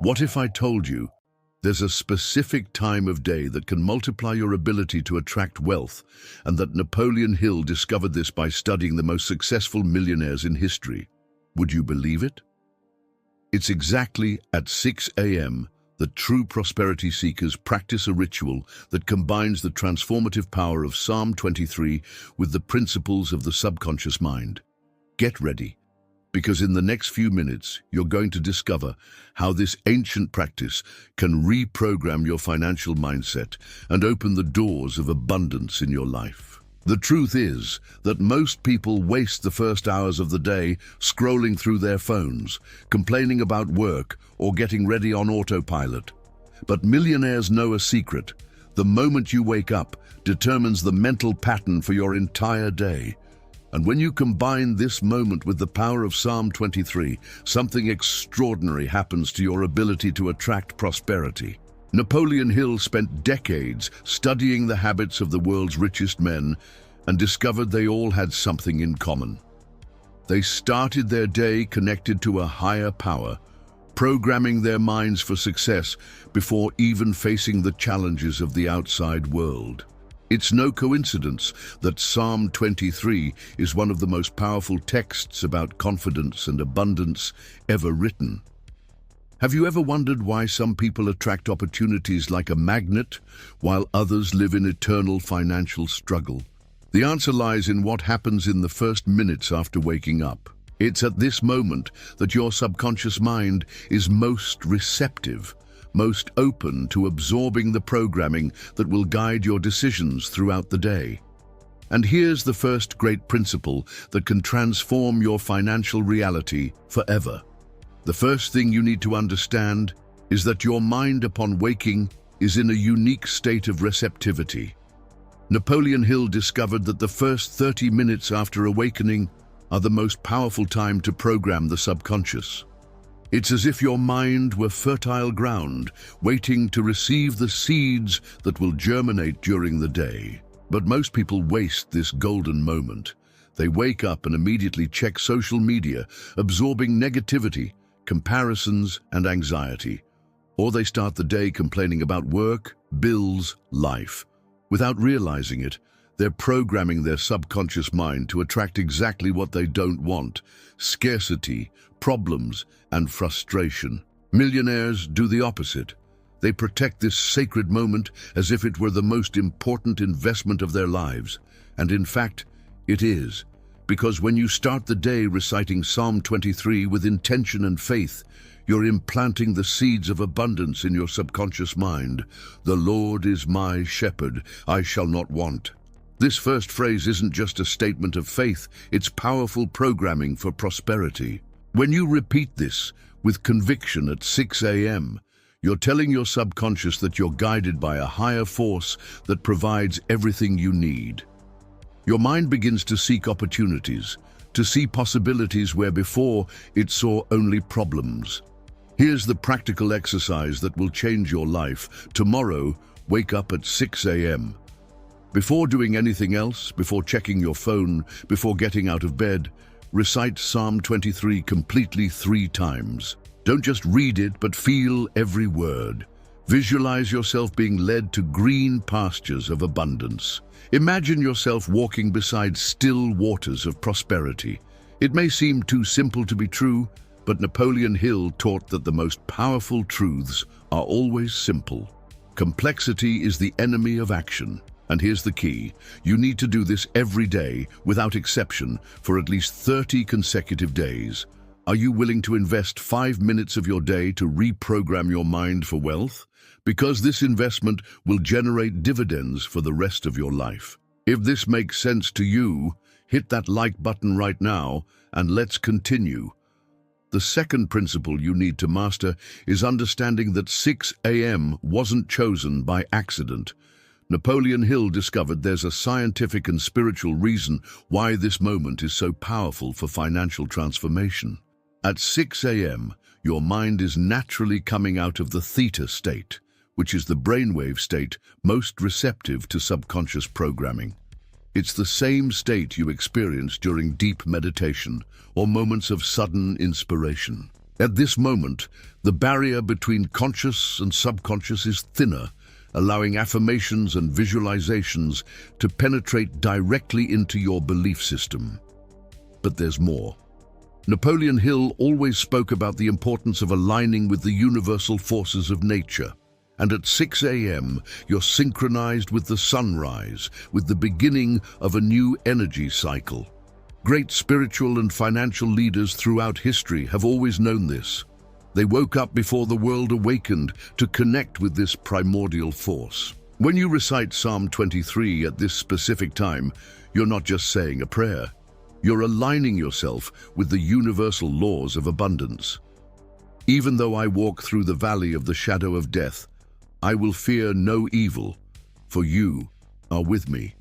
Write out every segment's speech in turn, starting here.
What if I told you there's a specific time of day that can multiply your ability to attract wealth, and that Napoleon Hill discovered this by studying the most successful millionaires in history? Would you believe it? It's exactly at 6 a.m. that true prosperity seekers practice a ritual that combines the transformative power of Psalm 23 with the principles of the subconscious mind. Get ready, because in the next few minutes, you're going to discover how this ancient practice can reprogram your financial mindset and open the doors of abundance in your life. The truth is that most people waste the first hours of the day scrolling through their phones, complaining about work, or getting ready on autopilot. But millionaires know a secret. The moment you wake up determines the mental pattern for your entire day. And when you combine this moment with the power of Psalm 23, something extraordinary happens to your ability to attract prosperity. Napoleon Hill spent decades studying the habits of the world's richest men and discovered they all had something in common. They started their day connected to a higher power, programming their minds for success before even facing the challenges of the outside world. It's no coincidence that Psalm 23 is one of the most powerful texts about confidence and abundance ever written. Have you ever wondered why some people attract opportunities like a magnet, while others live in eternal financial struggle? The answer lies in what happens in the first minutes after waking up. It's at this moment that your subconscious mind is most receptive, most open to absorbing the programming that will guide your decisions throughout the day. And here's the first great principle that can transform your financial reality forever. The first thing you need to understand is that your mind upon waking is in a unique state of receptivity. Napoleon Hill discovered that the first 30 minutes after awakening are the most powerful time to program the subconscious. It's as if your mind were fertile ground, waiting to receive the seeds that will germinate during the day. But most people waste this golden moment. They wake up and immediately check social media, absorbing negativity, comparisons, and anxiety. Or they start the day complaining about work, bills, life. Without realizing it, they're programming their subconscious mind to attract exactly what they don't want: scarcity, problems, and frustration. Millionaires do the opposite. They protect this sacred moment as if it were the most important investment of their lives. And in fact, it is. Because when you start the day reciting Psalm 23 with intention and faith, you're implanting the seeds of abundance in your subconscious mind. The Lord is my shepherd, I shall not want. This first phrase isn't just a statement of faith, it's powerful programming for prosperity. When you repeat this with conviction at 6 a.m., you're telling your subconscious that you're guided by a higher force that provides everything you need. Your mind begins to seek opportunities, to see possibilities where before it saw only problems. Here's the practical exercise that will change your life. Tomorrow, wake up at 6 a.m. Before doing anything else, before checking your phone, before getting out of bed, recite Psalm 23 completely 3 times. Don't just read it, but feel every word. Visualize yourself being led to green pastures of abundance. Imagine yourself walking beside still waters of prosperity. It may seem too simple to be true, but Napoleon Hill taught that the most powerful truths are always simple. Complexity is the enemy of action. And here's the key. You need to do this every day, without exception, for at least 30 consecutive days. Are you willing to invest 5 minutes of your day to reprogram your mind for wealth? Because this investment will generate dividends for the rest of your life. If this makes sense to you, hit that like button right now, and let's continue. The second principle you need to master is understanding that 6 a.m. wasn't chosen by accident. Napoleon Hill discovered there's a scientific and spiritual reason why this moment is so powerful for financial transformation. At 6 a.m., your mind is naturally coming out of the theta state, which is the brainwave state most receptive to subconscious programming. It's the same state you experience during deep meditation or moments of sudden inspiration. At this moment, the barrier between conscious and subconscious is thinner, allowing affirmations and visualizations to penetrate directly into your belief system. But there's more. Napoleon Hill always spoke about the importance of aligning with the universal forces of nature. And at 6 a.m., you're synchronized with the sunrise, with the beginning of a new energy cycle. Great spiritual and financial leaders throughout history have always known this. They woke up before the world awakened to connect with this primordial force. When you recite Psalm 23 at this specific time, you're not just saying a prayer. You're aligning yourself with the universal laws of abundance. Even though I walk through the valley of the shadow of death, I will fear no evil, for you are with me.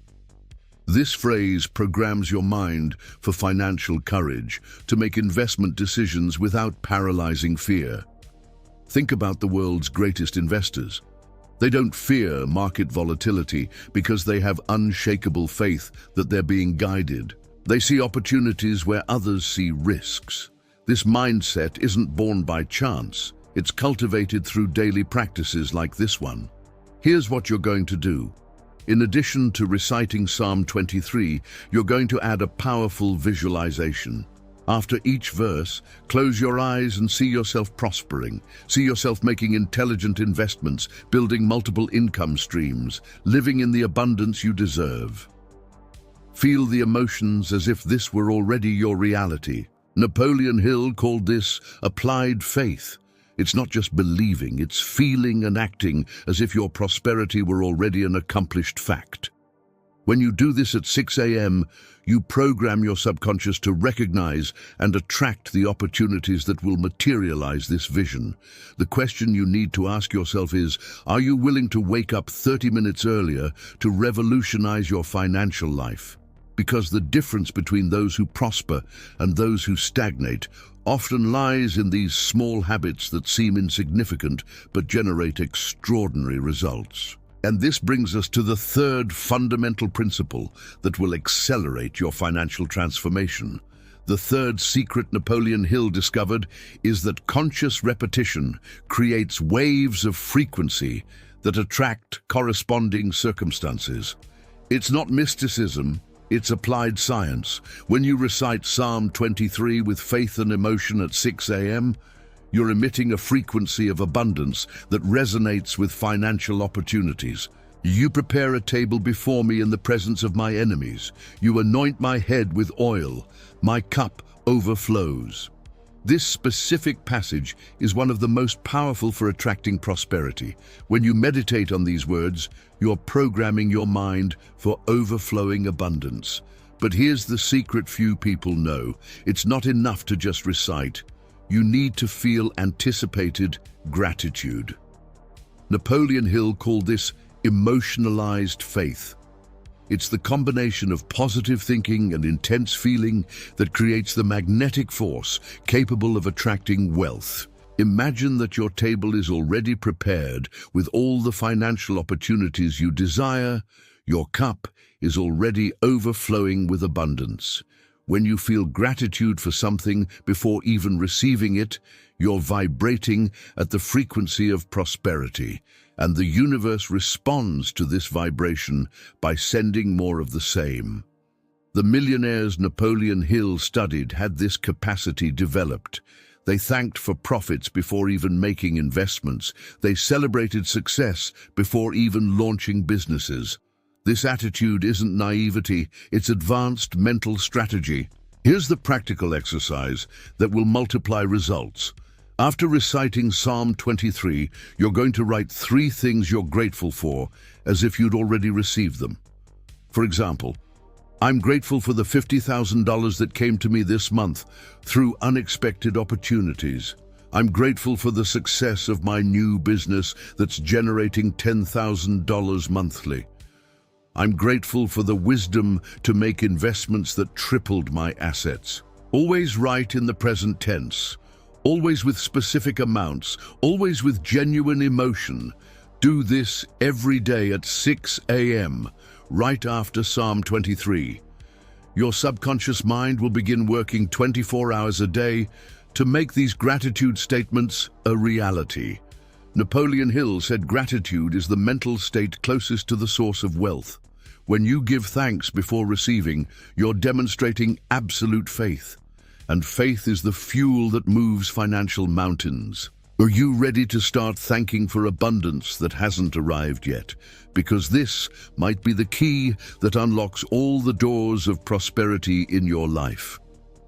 This phrase programs your mind for financial courage, to make investment decisions without paralyzing fear. Think about the world's greatest investors. They don't fear market volatility because they have unshakable faith that they're being guided. They see opportunities where others see risks. This mindset isn't born by chance. It's cultivated through daily practices like this one. Here's what you're going to do. In addition to reciting Psalm 23, you're going to add a powerful visualization. After each verse, close your eyes and see yourself prospering. See yourself making intelligent investments, building multiple income streams, living in the abundance you deserve. Feel the emotions as if this were already your reality. Napoleon Hill called this applied faith. It's not just believing, it's feeling and acting as if your prosperity were already an accomplished fact. When you do this at 6 a.m., you program your subconscious to recognize and attract the opportunities that will materialize this vision. The question you need to ask yourself is, are you willing to wake up 30 minutes earlier to revolutionize your financial life? Because the difference between those who prosper and those who stagnate often lies in these small habits that seem insignificant but generate extraordinary results. And this brings us to the third fundamental principle that will accelerate your financial transformation. The third secret Napoleon Hill discovered is that conscious repetition creates waves of frequency that attract corresponding circumstances. It's not mysticism. It's applied science. When you recite Psalm 23 with faith and emotion at 6 a.m., you're emitting a frequency of abundance that resonates with financial opportunities. You prepare a table before me in the presence of my enemies. You anoint my head with oil. My cup overflows. This specific passage is one of the most powerful for attracting prosperity. When you meditate on these words, you're programming your mind for overflowing abundance. But here's the secret few people know. It's not enough to just recite. You need to feel anticipated gratitude. Napoleon Hill called this emotionalized faith. It's the combination of positive thinking and intense feeling that creates the magnetic force capable of attracting wealth. Imagine that your table is already prepared with all the financial opportunities you desire. Your cup is already overflowing with abundance. When you feel gratitude for something before even receiving it, you're vibrating at the frequency of prosperity, and the universe responds to this vibration by sending more of the same. The millionaires Napoleon Hill studied had this capacity developed. They thanked for profits before even making investments. They celebrated success before even launching businesses. This attitude isn't naivety, it's advanced mental strategy. Here's the practical exercise that will multiply results. After reciting Psalm 23, you're going to write 3 things you're grateful for, as if you'd already received them. For example, I'm grateful for the $50,000 that came to me this month through unexpected opportunities. I'm grateful for the success of my new business that's generating $10,000 monthly. I'm grateful for the wisdom to make investments that tripled my assets. Always write in the present tense. Always with specific amounts, always with genuine emotion. Do this every day at 6 a.m., right after Psalm 23. Your subconscious mind will begin working 24 hours a day to make these gratitude statements a reality. Napoleon Hill said gratitude is the mental state closest to the source of wealth. When you give thanks before receiving, you're demonstrating absolute faith. And faith is the fuel that moves financial mountains. Are you ready to start thanking for abundance that hasn't arrived yet? Because this might be the key that unlocks all the doors of prosperity in your life.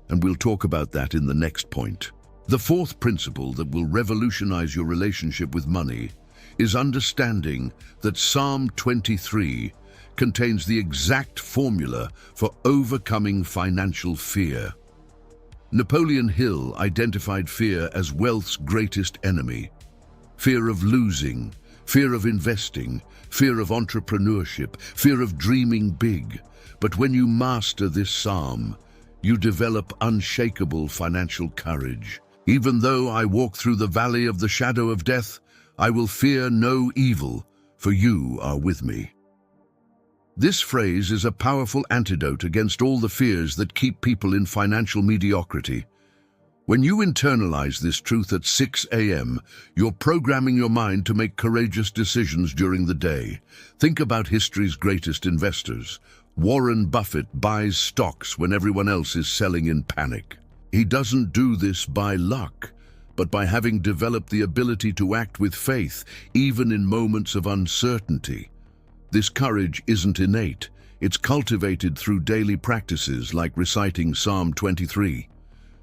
And we'll talk about that in the next point. The fourth principle that will revolutionize your relationship with money is understanding that Psalm 23 contains the exact formula for overcoming financial fear. Napoleon Hill identified fear as wealth's greatest enemy. Fear of losing, fear of investing, fear of entrepreneurship, fear of dreaming big. But when you master this psalm, you develop unshakable financial courage. Even though I walk through the valley of the shadow of death, I will fear no evil, for you are with me. This phrase is a powerful antidote against all the fears that keep people in financial mediocrity. When you internalize this truth at 6 a.m., you're programming your mind to make courageous decisions during the day. Think about history's greatest investors. Warren Buffett buys stocks when everyone else is selling in panic. He doesn't do this by luck, but by having developed the ability to act with faith, even in moments of uncertainty. This courage isn't innate. It's cultivated through daily practices like reciting Psalm 23.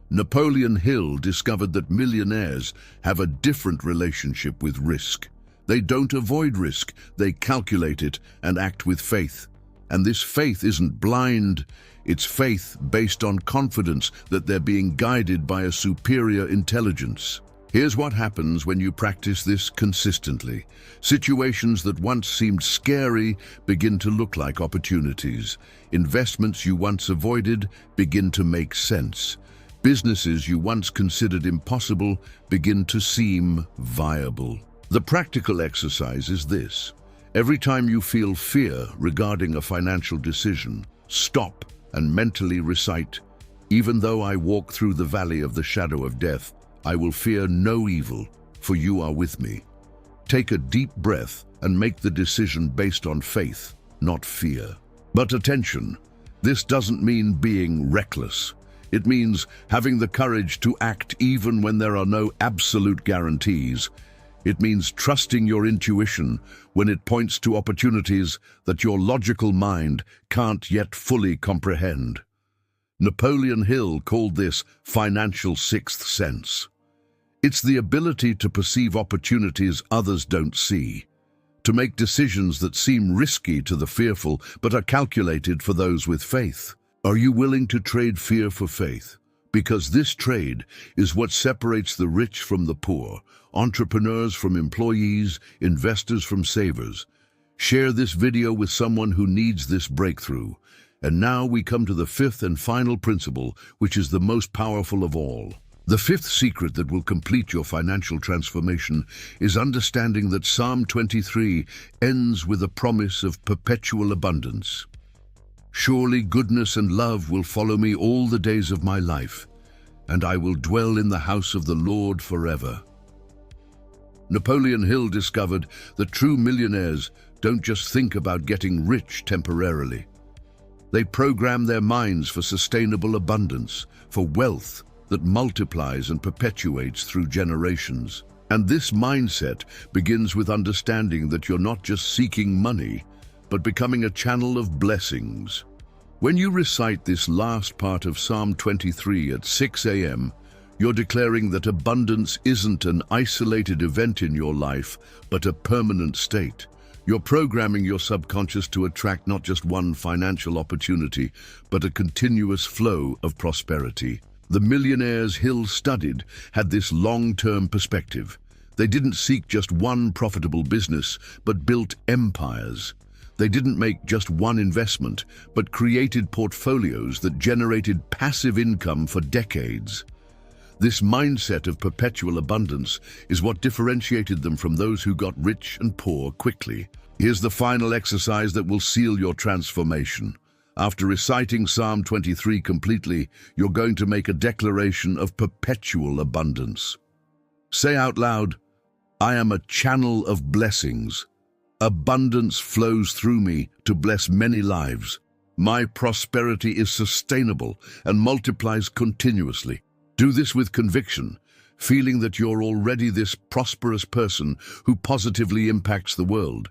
Napoleon Hill discovered that millionaires have a different relationship with risk. They don't avoid risk, they calculate it and act with faith. And this faith isn't blind, it's faith based on confidence that they're being guided by a superior intelligence. Here's what happens when you practice this consistently. Situations that once seemed scary begin to look like opportunities. Investments you once avoided begin to make sense. Businesses you once considered impossible begin to seem viable. The practical exercise is this. Every time you feel fear regarding a financial decision, stop and mentally recite, "Even though I walk through the valley of the shadow of death, I will fear no evil, for you are with me." Take a deep breath and make the decision based on faith, not fear. But attention, this doesn't mean being reckless. It means having the courage to act even when there are no absolute guarantees. It means trusting your intuition when it points to opportunities that your logical mind can't yet fully comprehend. Napoleon Hill called this financial sixth sense. It's the ability to perceive opportunities others don't see, to make decisions that seem risky to the fearful but are calculated for those with faith. Are you willing to trade fear for faith? Because this trade is what separates the rich from the poor, entrepreneurs from employees, investors from savers. Share this video with someone who needs this breakthrough. And now we come to the fifth and final principle, which is the most powerful of all. The fifth secret that will complete your financial transformation is understanding that Psalm 23 ends with a promise of perpetual abundance. "Surely goodness and love will follow me all the days of my life, and I will dwell in the house of the Lord forever." Napoleon Hill discovered that true millionaires don't just think about getting rich temporarily. They program their minds for sustainable abundance, for wealth that multiplies and perpetuates through generations. And this mindset begins with understanding that you're not just seeking money, but becoming a channel of blessings. When you recite this last part of Psalm 23 at 6 a.m., you're declaring that abundance isn't an isolated event in your life, but a permanent state. You're programming your subconscious to attract not just one financial opportunity, but a continuous flow of prosperity. The millionaires Hill studied had this long-term perspective. They didn't seek just one profitable business, but built empires. They didn't make just one investment, but created portfolios that generated passive income for decades. This mindset of perpetual abundance is what differentiated them from those who got rich and poor quickly. Here's the final exercise that will seal your transformation. After reciting Psalm 23 completely, you're going to make a declaration of perpetual abundance. Say out loud, "I am a channel of blessings. Abundance flows through me to bless many lives. My prosperity is sustainable and multiplies continuously." Do this with conviction, feeling that you're already this prosperous person who positively impacts the world.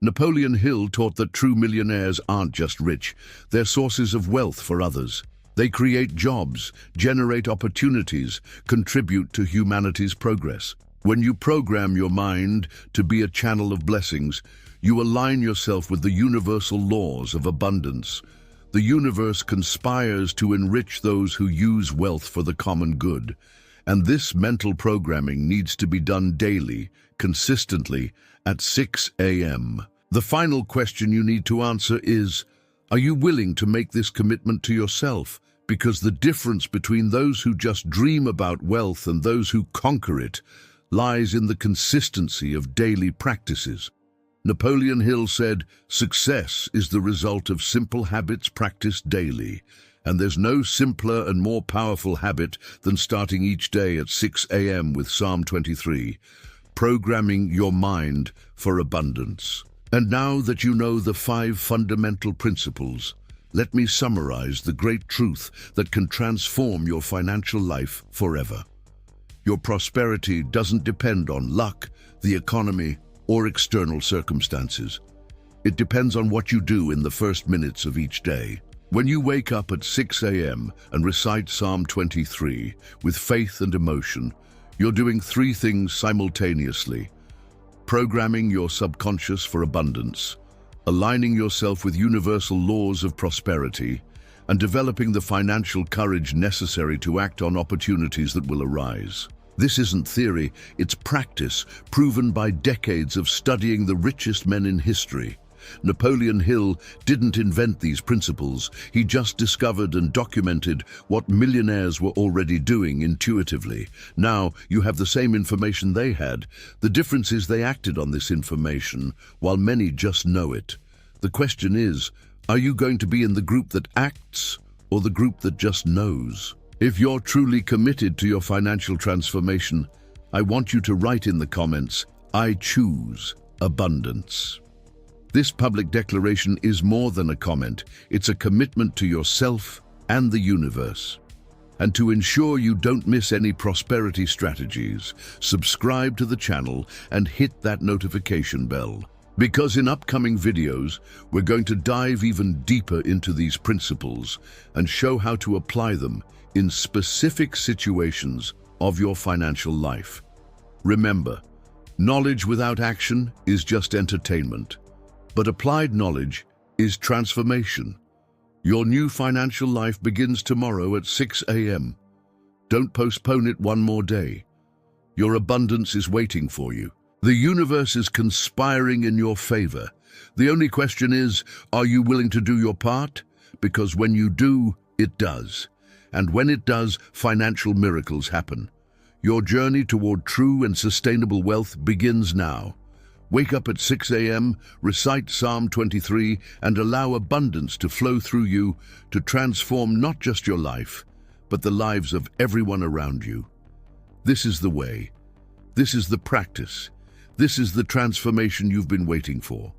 Napoleon Hill taught that true millionaires aren't just rich, they're sources of wealth for others. They create jobs, generate opportunities, contribute to humanity's progress. When you program your mind to be a channel of blessings, you align yourself with the universal laws of abundance. The universe conspires to enrich those who use wealth for the common good. And this mental programming needs to be done daily, consistently, at 6 a.m. The final question you need to answer is, are you willing to make this commitment to yourself? Because the difference between those who just dream about wealth and those who conquer it lies in the consistency of daily practices. Napoleon Hill said, "Success is the result of simple habits practiced daily." And there's no simpler and more powerful habit than starting each day at 6 a.m. with Psalm 23, programming your mind for abundance. And now that you know the 5 fundamental principles, let me summarize the great truth that can transform your financial life forever. Your prosperity doesn't depend on luck, the economy, or external circumstances. It depends on what you do in the first minutes of each day. When you wake up at 6 a.m. and recite Psalm 23 with faith and emotion, you're doing 3 things simultaneously: programming your subconscious for abundance, aligning yourself with universal laws of prosperity, and developing the financial courage necessary to act on opportunities that will arise. This isn't theory, it's practice, proven by decades of studying the richest men in history. Napoleon Hill didn't invent these principles, he just discovered and documented what millionaires were already doing intuitively. Now you have the same information they had. The difference is they acted on this information, while many just know it. The question is, are you going to be in the group that acts, or the group that just knows? If you're truly committed to your financial transformation, I want you to write in the comments, "I choose abundance." This public declaration is more than a comment, it's a commitment to yourself and the universe. And to ensure you don't miss any prosperity strategies, subscribe to the channel and hit that notification bell. Because in upcoming videos, we're going to dive even deeper into these principles and show how to apply them in specific situations of your financial life. Remember, knowledge without action is just entertainment. But applied knowledge is transformation. Your new financial life begins tomorrow at 6 a.m. Don't postpone it one more day. Your abundance is waiting for you. The universe is conspiring in your favor. The only question is, are you willing to do your part? Because when you do, it does. And when it does, financial miracles happen. Your journey toward true and sustainable wealth begins now. Wake up at 6 a.m., recite Psalm 23, and allow abundance to flow through you to transform not just your life, but the lives of everyone around you. This is the way. This is the practice. This is the transformation you've been waiting for.